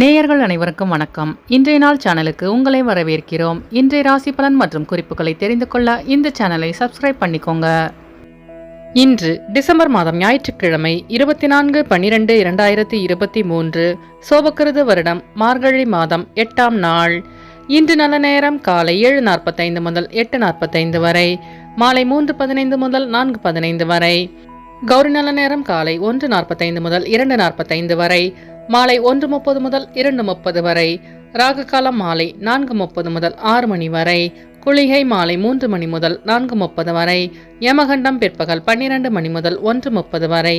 நேயர்கள் அனைவருக்கும் வணக்கம். இன்றைய நாள் சேனலுக்கு உங்களை வரவேற்கிறோம். இன்றைய ராசி பலன் மற்றும் குறிப்புகளை தெரிந்து கொள்ள இந்த சேனலை சப்ஸ்கிரைப் பண்ணிக்கோங்க. இன்று டிசம்பர் மாதம் ஞாயிற்றுக்கிழமை 24/12/2023 சோபக்கிருது வருடம் மார்கழி மாதம் 8ஆம் நாள். இன்று நல்ல நேரம் காலை 7:45 முதல் 8:45 வரை, மாலை 3:15 முதல் 4:15 வரை. கௌரி நல்ல நேரம் காலை 1:45 முதல் 2:45 வரை, மாலை 1:30 முதல் 2:30 வரை. ராகு காலம் மாலை 4:30 முதல் 6 மணி வரை. குளிகை மாலை 3 மணி முதல் 4:30 வரை. யமகண்டம் பிற்பகல் 12 மணி முதல் 1:30 வரை.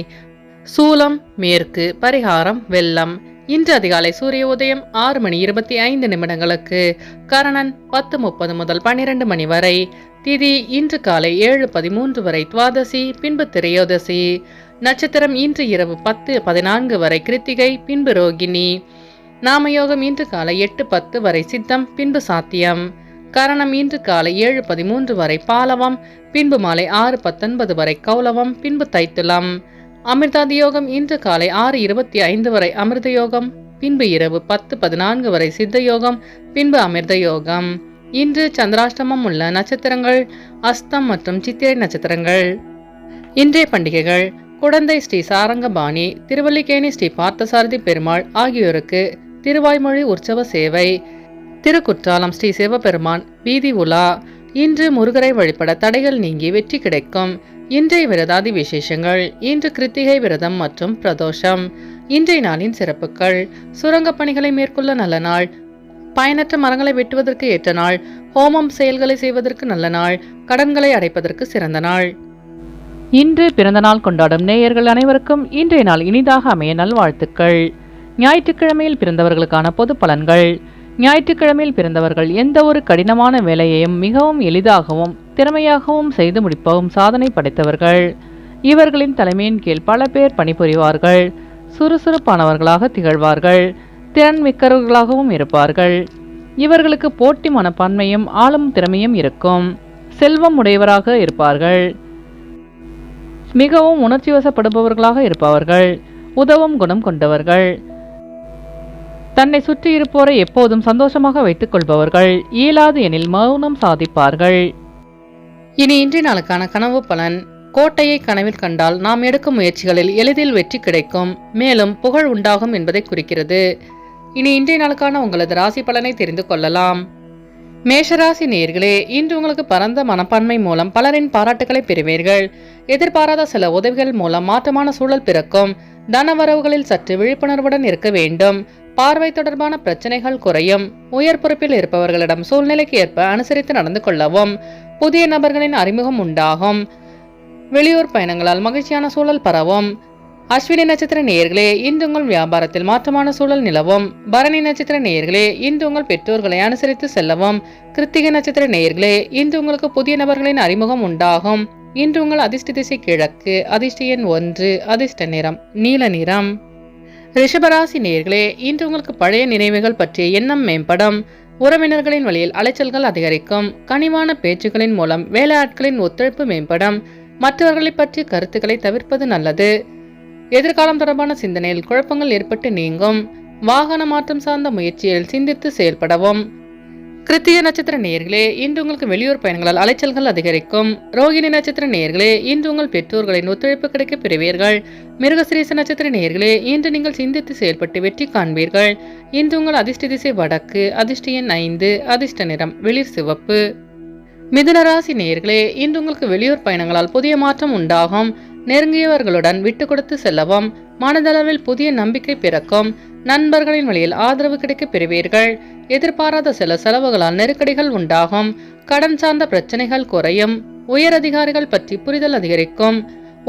சூலம் மேற்கு. பரிகாரம் வெள்ளம். இன்று அதிகாலை சூரிய உதயம் 6:25 கரணன் 10:30 முதல் 12 மணி வரை. திதி இன்று காலை 7:13 வரை துவாதசி, பின்பு திரையோதசி. நட்சத்திரம் இன்று இரவு 10:14 வரை கிருத்திகை, பின்பு ரோகிணி. நாமயோகம் இன்று காலை 8:10 வரை சித்தம், பின்பு சாத்தியம். கரணம் இன்று காலை 7:13 வரை பாலவம், பின்பு மாலை 6:19 வரை கௌலவம், பின்பு தைத்துலம். அமிர்தாதி யோகம் இன்று காலை 6:25 வரை அமிர்த யோகம், பின்பு இரவு 10:14 வரை சித்த யோகம், பின்பு அமிர்த யோகம். இன்று சந்திராஷ்டமம் உள்ள நட்சத்திரங்கள் அஸ்தம் மற்றும் சித்திரை நட்சத்திரங்கள். இன்றைய பண்டிகைகள்: குடந்தை ஸ்ரீ சாரங்கபாணி, திருவல்லிக்கேணி ஸ்ரீ பார்த்தசாரதி பெருமாள் ஆகியோருக்கு திருவாய்மொழி உற்சவ சேவை. திருக்குற்றாலம் ஸ்ரீ சிவபெருமான் வீதி உலா. இன்று முருகரை வழிபட தடைகள் நீங்கி வெற்றி கிடைக்கும். இன்றைய விரதாதி விசேஷங்கள்: இன்று கிருத்திகை விரதம் மற்றும் பிரதோஷம். இன்றைய நாளின் சிறப்புகள்: சுரங்கப் பணிகளை மேற்கொள்ள நல்ல நாள், பயனற்ற மரங்களை வெட்டுவதற்கு ஏற்ற நாள், ஹோமம் செயல்களை செய்வதற்கு நல்ல நாள், கடன்களை அடைப்பதற்கு சிறந்த நாள். இன்று பிறந்த நாள் கொண்டாடும் நேயர்கள் அனைவருக்கும் இன்றைய நாள் இனிதாக அமைய நல்வாழ்த்துக்கள். ஞாயிற்றுக்கிழமையில் பிறந்தவர்களுக்கான பொது பலன்கள். ஞாயிற்றுக்கிழமையில் பிறந்தவர்கள் எந்த ஒரு கடினமான வேலையையும் மிகவும் எளிதாகவும் திறமையாகவும் செய்து முடிப்பவும் சாதனை படைத்தவர்கள். இவர்களின் தலைமையின் கீழ் பல பேர் பணிபுரிவார்கள். சுறுசுறுப்பானவர்களாக திகழ்வார்கள். திறன் மிக்கவர்களாகவும் இருப்பார்கள். இவர்களுக்கு போட்டி மனப்பான்மையும் ஆளும் திறமையும் இருக்கும். செல்வம் உடையவராக இருப்பார்கள். மிகவும் உணர்ச்சி வசப்படுபவர்களாக இருப்பவர்கள். உதவும் குணம் கொண்டவர்கள். தன்னை சுற்றி இருப்போரை எப்போதும் சந்தோஷமாக வைத்துக் கொள்பவர்கள். இயலாது எனில் மௌனம் சாதிப்பார்கள். இனி இன்றைய நாளுக்கான கனவு பலன். கோட்டையை கனவில் கண்டால் நாம் எடுக்கும் முயற்சிகளில் எளிதில் வெற்றி கிடைக்கும், மேலும் புகழ் உண்டாகும் என்பதை குறிக்கிறது. இனி இன்றைய நாளுக்கான உங்களது ராசி பலனை தெரிந்து கொள்ளலாம். மேஷராசி நேயர்களே, இன்று உங்களுக்கு பரந்த மனப்பான்மை மூலம் பலரின் பாராட்டுகளை பெறுவீர்கள். எதிர்பாராத சில உதவிகள் மூலம் மாற்றமான சூழல் பிறக்கும். தனவரவுகளில் சற்று விழிப்புணர்வுடன் இருக்க வேண்டும். பார்வை தொடர்பான பிரச்சனைகள் குறையும். உயர் பொறுப்பில் இருப்பவர்களிடம் சூழ்நிலைக்கு ஏற்ப அனுசரித்து நடந்து கொள்ளவும். புதிய நபர்களின் அறிமுகம் உண்டாகும். வெளியூர் பயணங்களால் மகிழ்ச்சியான சூழல் பரவும். அஸ்வினி நட்சத்திர நேயர்களே, இன்று உங்கள் வியாபாரத்தில் மாற்றமான சூழல் நிலவும். பரணி நட்சத்திர நேயர்களே, இன்று உங்கள் பெற்றோர்களை அனுசரித்து செல்லவும். கிருத்திகை நட்சத்திர நேயர்களே, இன்று உங்களுக்கு புதிய நபர்களின் அறிமுகம் உண்டாகும். இன்று உங்கள் அதிர்ஷ்ட திசை கிழக்கு. அதிர்ஷ்ட எண் 1. அதிர்ஷ்ட நிறம் நீல நிறம். ரிஷபராசி நேயர்களே, இன்று உங்களுக்கு பழைய நினைவுகள் பற்றிய எண்ணம் மேம்படும். உறவினர்களின் வழியில் அலைச்சல்கள் அதிகரிக்கும். கனிவான பேச்சுக்களின் மூலம் வேலையாட்களின் ஒத்துழைப்பு மேம்படும். மற்றவர்களை பற்றிய கருத்துக்களை தவிர்ப்பது நல்லது. எதிர்காலம் தொடர்பான சிந்தனையில் குழப்பங்கள் ஏற்பட்டு நீங்கும். வாகன மாற்றம் சார்ந்த முயற்சியில் சிந்தித்து செயல்படவும். கிருத்திகை நட்சத்திர நேயர்களே, இன்று உங்களுக்கு வெளியூர் பயணங்களால் அலைச்சல்கள் அதிகரிக்கும். ரோகிணி நட்சத்திர நேயர்களே, இன்று உங்கள் பெற்றோர்களின் ஒத்துழைப்பு கிடைக்க பெறுவீர்கள். மிருகசிரீச நட்சத்திர நேயர்களே, இன்று நீங்கள் சிந்தித்து செயல்பட்டு வெற்றி காண்பீர்கள். இன்று உங்கள் அதிர்ஷ்ட திசை வடக்கு. அதிர்ஷ்ட எண் 5. அதிர்ஷ்ட நிறம் வெளிர் சிவப்பு. மிதுனராசி நேயர்களே, இன்று உங்களுக்கு வெளியூர் பயணங்களால் புதிய மாற்றம் உண்டாகும். நெருங்கியவர்களுடன் விட்டு கொடுத்து செல்லவும். மனதளவில் புதிய நம்பிக்கை பிறக்கும். நண்பர்களின் வழியில் ஆதரவு கிடைக்க பெறுவீர்கள். எதிர்பாராத சில செலவுகளால் நெருக்கடிகள் உண்டாகும். கடன் சார்ந்த பிரச்சனைகள் குறையும். உயர் அதிகாரிகள் பற்றி புரிதல் அதிகரிக்கும்.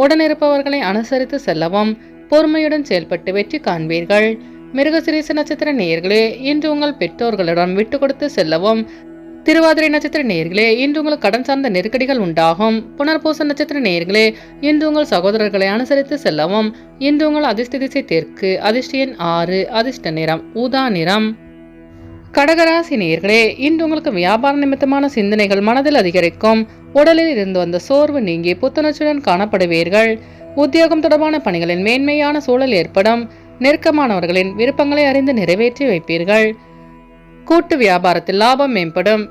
உடனிருப்பவர்களை அனுசரித்து செல்லவும். பொறுமையுடன் செயல்பட்டு வெற்றி காண்பீர்கள். மிருகசிரீச நட்சத்திர நேயர்களே, இன்று உங்கள் பெற்றோர்களுடன் விட்டு கொடுத்து செல்லவும். திருவாதிரை நட்சத்திர நேயர்களே, இன்று உங்களுக்கு கடன் சார்ந்த நெருக்கடிகள் உண்டாகும். புனர்பூச நட்சத்திர நேயர்களே, இன்று உங்கள் சகோதரர்களை அனுசரித்து செல்லவும். இன்று உங்கள் அதிர்ஷ்ட திசை தெற்கு. அதிர்ஷ்ட எண் 6. அதிர்ஷ்ட நிறம் ஊதா நிறம். கடகராசி நேயர்களே, இன்று உங்களுக்கு வியாபார நிமித்தமான சிந்தனைகள் மனதில் அதிகரிக்கும். உடலில் இருந்து வந்த சோர்வு நீங்கி புத்துணர்ச்சியுடன் காணப்படுவீர்கள். உத்தியோகம் தொடர்பான பணிகளில் மேன்மையான சூழல் ஏற்படும். நெருக்கமானவர்களின் விருப்பங்களை அறிந்து நிறைவேற்றி வைப்பீர்கள். கூட்டு வியாபாரத்தில் லாபம் மேம்படும்.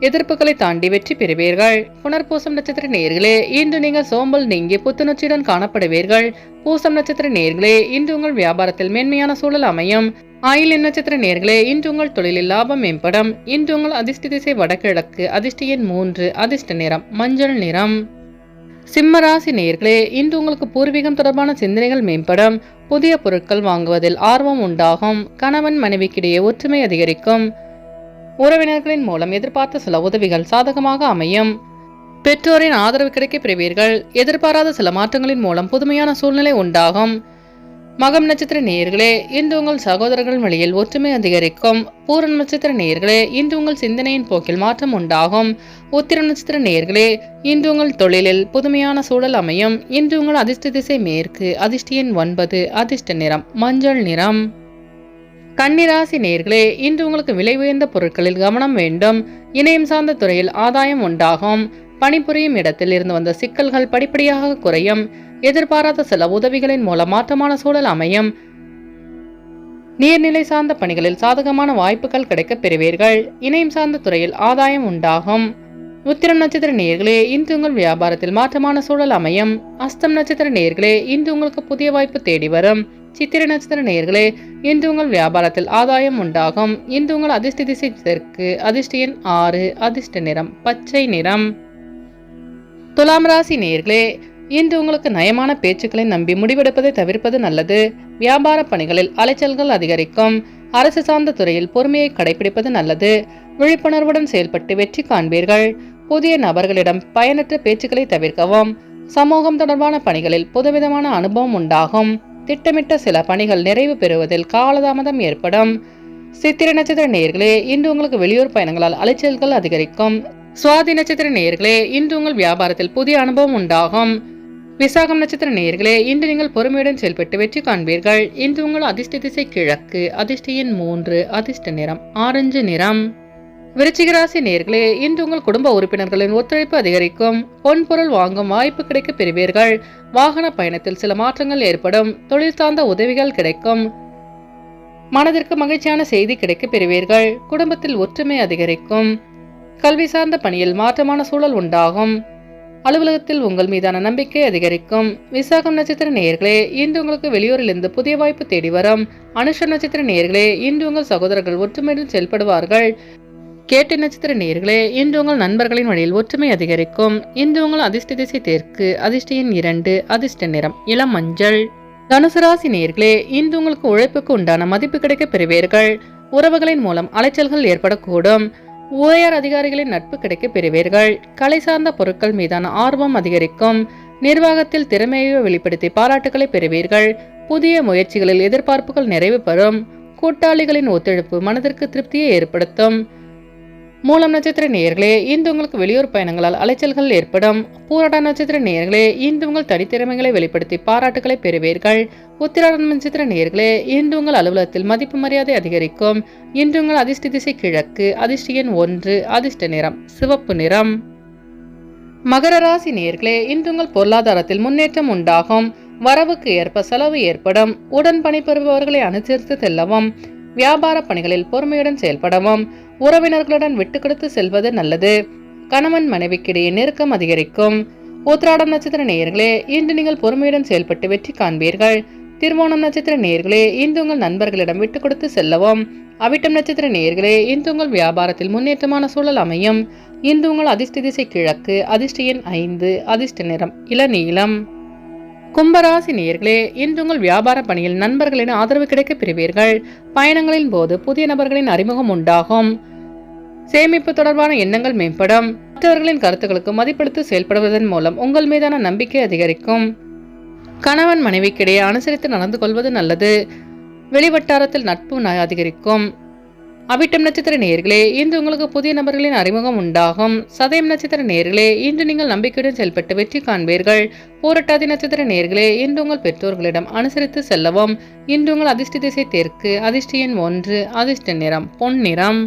எதிர்ப்புகளை தாண்டி வெற்றி பெறுவீர்கள். புனர்பூசம் நட்சத்திர நேயர்களே, இன்று நீங்கள் சோம்பல் நீங்கி புத்துணர்ச்சியுடன் காணப்படுவீர்கள். பூசம் நட்சத்திர நேயர்களே, இன்று உங்கள் வியாபாரத்தில் மேன்மையான சூழல் அமையும். ஆயில்யம் நட்சத்திர நேயர்களே, இன்று உங்கள் தொழிலில் லாபம் மேம்படும். இன்று உங்கள் அதிர்ஷ்ட திசை வடகிழக்கு. அதிர்ஷ்ட எண் 3. அதிர்ஷ்ட நிறம் மஞ்சள் நிறம். சிம்மராசி நேயர்களே, இன்று உங்களுக்கு பூர்வீகம் தொடர்பான சிந்தனைகள் மேம்படும். புதிய பொருட்கள் வாங்குவதில் ஆர்வம் உண்டாகும். கணவன் மனைவிக்கிடையே ஒற்றுமை அதிகரிக்கும். உறவினர்களின் மூலம் எதிர்பார்த்த சில உதவிகள் சாதகமாக அமையும். பெற்றோரின் ஆதரவு கிடைக்க பெறுவீர்கள். எதிர்பாராத சில மாற்றங்களின் மூலம் புதுமையான சூழ்நிலை உண்டாகும். மகம் நட்சத்திர நேயர்களே, இன்று உங்கள் சகோதரர்கள் வழியில் ஒற்றுமை அதிகரிக்கும். பூரம் நட்சத்திர நேயர்களே, இன்று உங்கள் சிந்தனையின் போக்கில் மாற்றம் உண்டாகும். உத்திரம் நட்சத்திர நேயர்களே, இன்று உங்கள் தொழிலில் புதுமையான சூழல் அமையும். இன்று உங்கள் அதிர்ஷ்ட திசை மேற்கு. அதிர்ஷ்ட எண் 9. அதிர்ஷ்ட நிறம் மஞ்சள் நிறம். கன்னிராசி நேயர்களே, இன்று உங்களுக்கு விலை உயர்ந்த பொருட்களில் கவனம் வேண்டும். இணையம் சார்ந்த துறையில் ஆதாயம் உண்டாகும். பணிபுரியும் இடத்தில் இருந்து வந்த சிக்கல்கள் படிப்படியாக குறையும். எதிர்பாராத சில உதவிகளின் மூலம் மாற்றமான சூழல் அமையும். நீர்நிலை சார்ந்த பணிகளில் சாதகமான வாய்ப்புகள் கிடைக்க பெறுவீர்கள். இணையம் சார்ந்த துறையில் ஆதாயம் உண்டாகும். உத்திரம் நட்சத்திர நேயர்களே, இன்று உங்கள் வியாபாரத்தில் மாற்றமான சூழல் அமையும். அஸ்தம் நட்சத்திர நேயர்களே, இன்று உங்களுக்கு புதிய வாய்ப்பு தேடி வரும். சித்திரை நட்சத்திர நேயர்களே, இன்று உங்கள் வியாபாரத்தில் ஆதாயம் உண்டாகும். இன்று உங்கள் அதிர்ஷ்ட திசை தெற்கு. அதிர்ஷ்ட எண் 6. அதிர்ஷ்ட நிறம் பச்சை நிறம். துலாம் ராசி நேயர்களே, இன்று உங்களுக்கு நயமான பேச்சுக்களை நம்பி முடிவெடுப்பதை தவிர்ப்பது நல்லது. வியாபார பணிகளில் அலைச்சல்கள் அதிகரிக்கும். அரசு சார்ந்த துறையில் பொறுமையை கடைபிடிப்பது நல்லது. விழிப்புணர்வுடன் செயல்பட்டு வெற்றி காண்பீர்கள். புதிய நபர்களிடம் பயனற்ற பேச்சுக்களை தவிர்க்கவும். சமூகம் தொடர்பான பணிகளில் புதுவிதமான அனுபவம் உண்டாகும். திட்டமிட்ட சில பணிகள் நிறைவு பெறுவதில் காலதாமதம் ஏற்படும். சித்திரை நட்சத்திர நேயர்களே, இன்று உங்களுக்கு வெளியூர் பயணங்களால் அலைச்சல்கள் அதிகரிக்கும். சுவாதி நட்சத்திர நேயர்களே, இன்று உங்கள் வியாபாரத்தில் புதிய அனுபவம் உண்டாகும். விசாகம் நட்சத்திர நேயர்களே, இன்று நீங்கள் பொறுமையுடன் செயல்பட்டு வெற்றி காண்பீர்கள். இன்று உங்கள் அதிர்ஷ்ட திசை கிழக்கு. அதிர்ஷ்ட எண் 3. அதிர்ஷ்ட நிறம் ஆரஞ்சு நிறம். விருச்சிக ராசி நேயர்களே, இன்று உங்கள் குடும்ப உறுப்பினர்களின் ஒத்துழைப்பு அதிகரிக்கும். பொன்பொருள் வாங்கும் வாய்ப்பு கிடைக்க பெறுவீர்கள். வாகன பயணத்தில் சில மாற்றங்கள் ஏற்படும். தொழில் சார்ந்த உதவிகள் கிடைக்கும். மனதிற்கு மகிழ்ச்சியான செய்தி கிடைக்க பெறுவீர்கள். குடும்பத்தில் ஒற்றுமை அதிகரிக்கும். கல்வி சார்ந்த பணியில் மாற்றமான சூழல் உண்டாகும். அலுவலகத்தில் உங்கள் மீதான நம்பிக்கை அதிகரிக்கும். விசாகம் நட்சத்திர நேயர்களே, இன்று உங்களுக்கு வெளியூரிலிருந்து புதிய வாய்ப்பு தேடி வரும். அனுஷ நட்சத்திர நேயர்களே, இன்று உங்கள் சகோதரர்கள் ஒற்றுமையுடன் செயல்படுவார்கள். கேட்டை நட்சத்திர நேயர்களே, இன்று உங்கள் நண்பர்களின் வழியில் ஒற்றுமை அதிகரிக்கும். இன்று உங்கள் அதிர்ஷ்ட திசை தெற்கு. அதிர்ஷ்ட எண் 2. அதிர்ஷ்ட நிறம் இளம் மஞ்சள். தனுசு ராசி நேயர்களே, இன்று உங்களுக்கு உழைப்புக்கு உண்டான மதிப்பு கிடைக்க பெறுவீர்கள். உறவுகளின் மூலம் அலைச்சல்கள் ஏற்படக்கூடும். உயர் அதிகாரிகளின் நட்பு கிடைக்க பெறுவீர்கள். கலை சார்ந்த பொருட்கள் மீதான ஆர்வம் அதிகரிக்கும். நிர்வாகத்தில் திறமையை வெளிப்படுத்தி பாராட்டுகளை பெறுவீர்கள். புதிய முயற்சிகளில் எதிர்பார்ப்புகள் நிறைவு பெறும். கூட்டாளிகளின் ஒத்துழைப்பு மனதிற்கு திருப்தியை ஏற்படுத்தும். மூலம் நட்சத்திர நேயர்களே, இன்று உங்களுக்கு வெளியூர் பயணங்களால் அலைச்சல்கள் ஏற்படும். பூராட நட்சத்திர நேயர்களே, இன்று உங்கள் தனித்திறமைகளை வெளிப்படுத்தி பாராட்டுகளை பெறுவீர்கள். உத்திராடம் நட்சத்திர நேயர்களே, இன்று உங்கள் அலுவலகத்தில் மதிப்பு மரியாதை அதிகரிக்கும். இன்று உங்கள் அதிர்ஷ்ட திசை கிழக்கு. அதிர்ஷ்ட எண் 1. அதிர்ஷ்ட நிறம் சிவப்பு நிறம். மகர ராசி நேயர்களே, இன்று உங்கள் பொருளாதாரத்தில் முன்னேற்றம் உண்டாகும். வரவுக்கு ஏற்ப செலவு ஏற்படும். உடன் பணிபுரிபவர்களை அனுசரித்து செல்லவும். வியாபார பணிகளில் பொறுமையுடன் செயல்படவும். உறவினர்களுடன் விட்டு கொடுத்து செல்வது நல்லது. கணவன் மனைவிக்கிடையே நெருக்கம் அதிகரிக்கும். உத்திராடம் நட்சத்திர நேயர்களே, இன்று நீங்கள் பொறுமையுடன் செயல்பட்டு வெற்றி காண்பீர்கள். திருவோணம் நட்சத்திர நேயர்களே, இன்று உங்கள் நண்பர்களிடம் விட்டு கொடுத்து செல்லவும். அவிட்டம் நட்சத்திர நேயர்களே, இன்று உங்கள் வியாபாரத்தில் முன்னேற்றமான சூழல் அமையும். இன்று உங்கள் அதிர்ஷ்ட திசை கிழக்கு. அதிர்ஷ்ட எண் 5. அதிர்ஷ்ட நிறம் இளநீலம். கும்பராசி நேயர்களே, இன்று உங்கள் வியாபார பணியில் நண்பர்களின் ஆதரவு கிடைக்க பெறுவீர்கள். பயணங்களின் போது புதிய நபர்களின் அறிமுகம் உண்டாகும். சேமிப்பு தொடர்பான எண்ணங்கள் மேம்படும். மற்றவர்களின் கருத்துக்களுக்கு மதிப்பளித்து செயல்படுவதன் மூலம் உங்கள் மீதான நம்பிக்கை அதிகரிக்கும். கணவன் மனைவிக்கிடையே அனுசரித்து நடந்து கொள்வது நல்லது. வெளிவட்டாரத்தில் நட்பு அதிகரிக்கும். அவிட்டம் நட்சத்திர நேயர்களே, இன்று உங்களுக்கு புதிய நபர்களின் அறிமுகம் உண்டாகும். சதயம் நட்சத்திர நேயர்களே, இன்று நீங்கள் நம்பிக்கையுடன் செயல்பட்டு வெற்றி காண்பீர்கள். பூரட்டாதி நட்சத்திர நேயர்களே, இன்று உங்கள் பெற்றோர்களிடம் அனுசரித்து செல்லவும். இன்று உங்கள் அதிர்ஷ்ட திசை தெற்கு. அதிர்ஷ்ட எண் 1. அதிர்ஷ்ட நிறம் பொன் நிறம்.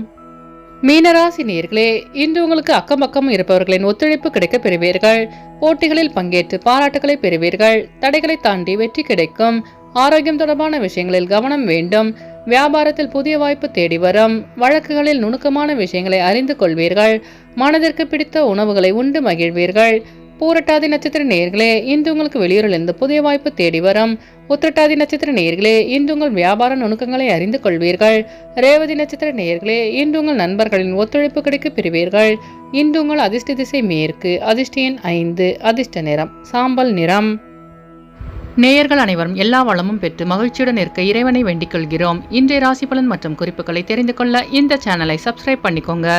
மீனராசி நேயர்களே, இன்று உங்களுக்கு அக்கம் பக்கம் இருப்பவர்களின் ஒத்துழைப்பு கிடைக்க பெறுவீர்கள். போட்டிகளில் பங்கேற்று பாராட்டுகளை பெறுவீர்கள். தடைகளை தாண்டி வெற்றி கிடைக்கும். ஆரோக்கியம் தொடர்பான விஷயங்களில் கவனம் வேண்டும். வியாபாரத்தில் புதிய வாய்ப்பு தேடி வரும். வழக்குகளில் நுணுக்கமான விஷயங்களை அறிந்து கொள்வீர்கள். மனதிற்கு பிடித்த உணவுகளை உண்டு மகிழ்வீர்கள். பூரட்டாதி நட்சத்திர நேயர்களே, இன்று உங்களுக்கு வெளியூரிலிருந்து புதிய வாய்ப்பு தேடி வரும். உத்திரட்டாதி நட்சத்திர நேயர்களே, இன்று உங்கள் வியாபார நுணுக்கங்களை அறிந்து கொள்வீர்கள். ரேவதி நட்சத்திர நேயர்களே, இன்று உங்கள் நண்பர்களின் ஒத்துழைப்பு கிடைக்க பெறுவீர்கள். இன்று உங்கள் அதிர்ஷ்ட திசை மேற்கு. அதிர்ஷ்ட எண் 5. அதிர்ஷ்ட நிறம் சாம்பல் நிறம். நேயர்கள் அனைவரும் எல்லா வளமும் பெற்று மகிழ்ச்சியுடன் இருக்க இறைவனை வேண்டிக் கொள்கிறோம். இன்றைய ராசி பலன் மற்றும் குறிப்புகளை தெரிந்து கொள்ள இந்த சேனலை சப்ஸ்கிரைப் பண்ணிக்கோங்க.